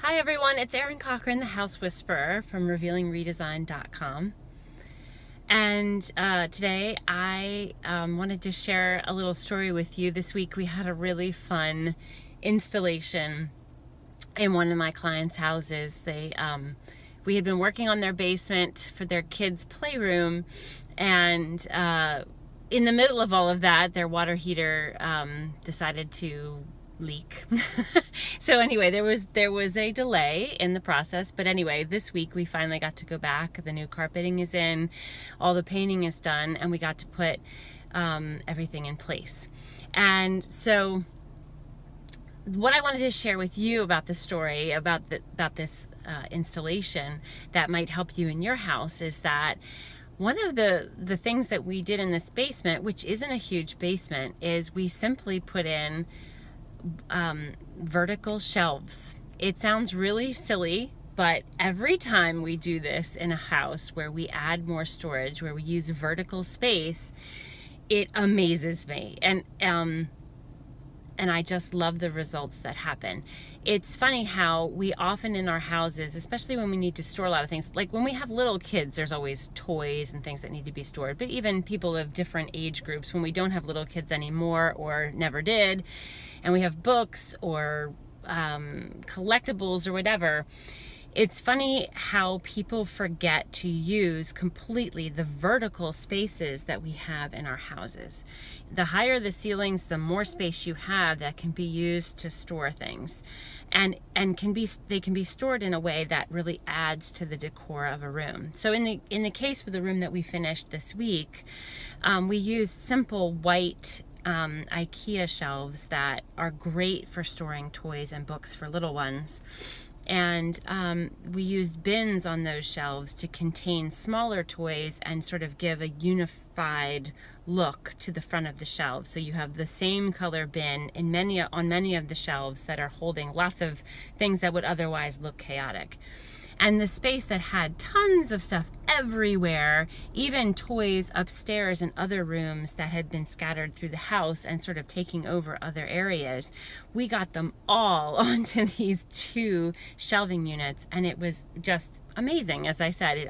Hi everyone, it's Erin Cochran, the House Whisperer from revealingredesign.com. And today I wanted to share a little story with you. This week we had a really fun installation in one of my clients' houses. We had been working on their basement for their kids' playroom, and in the middle of all of that, their water heater decided to leak. So anyway, there was a delay in the process, but anyway, this week we finally got to go back. The new carpeting is in, all the painting is done, and we got to put everything in place. And so what I wanted to share with you about the story about this installation that might help you in your house is that one of the things that we did in this basement, which isn't a huge basement, is we simply put in vertical shelves. It sounds really silly, but every time we do this in a house where we add more storage, where we use vertical space, it amazes me. And I just love the results that happen. It's funny how we often in our houses, especially when we need to store a lot of things, like when we have little kids, there's always toys and things that need to be stored. But even people of different age groups, when we don't have little kids anymore or never did, and we have books or collectibles or whatever, it's funny how people forget to use completely the vertical spaces that we have in our houses. The higher the ceilings, the more space you have that can be used to store things, and they can be stored in a way that really adds to the decor of a room. So in the case with the room that we finished this week, we used simple white IKEA shelves that are great for storing toys and books for little ones. And we used bins on those shelves to contain smaller toys and sort of give a unified look to the front of the shelves. So you have the same color bin on many of the shelves that are holding lots of things that would otherwise look chaotic. And the space that had tons of stuff everywhere, even toys upstairs in other rooms that had been scattered through the house and sort of taking over other areas, we got them all onto these two shelving units, and it was just amazing. As I said,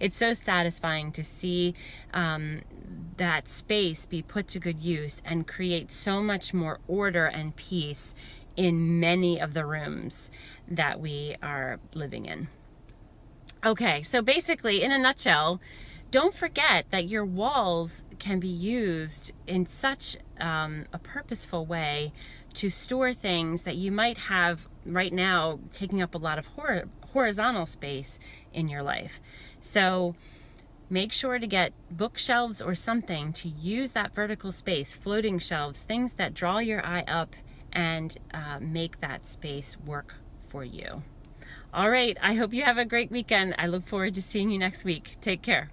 it's so satisfying to see that space be put to good use and create so much more order and peace in many of the rooms that we are living in. Okay, so basically, in a nutshell, don't forget that your walls can be used in such a purposeful way to store things that you might have right now taking up a lot of horizontal space in your life. So make sure to get bookshelves or something to use that vertical space, floating shelves, things that draw your eye up and make that space work for you. All right, I hope you have a great weekend. I look forward to seeing you next week. Take care.